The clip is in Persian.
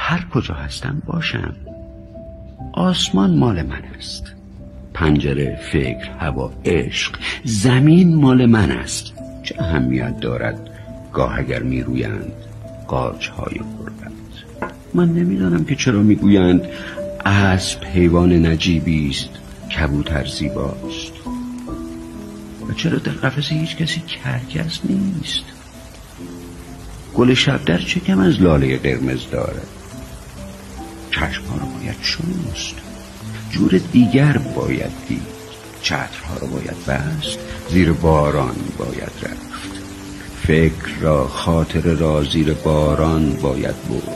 هر کجا هستم باشم. آسمان مال من است، پنجره، فکر، هوا، عشق، زمین مال من است. چه اهمیت دارد گاه اگر میرویند قارچ‌های غربت؟ من نمیدانم که چرا میگویند اسب حیوان نجیبی است، کبوتر زیباست، و چرا در قفس هیچ کسی کرکس نیست؟ گل شبدر چه کم از لاله قرمز دارد؟ چشم‌ها رو باید شست، جور دیگر باید دید، چترها رو باید بست، زیر باران باید رفت، فکر را، خاطر را زیر باران باید برد.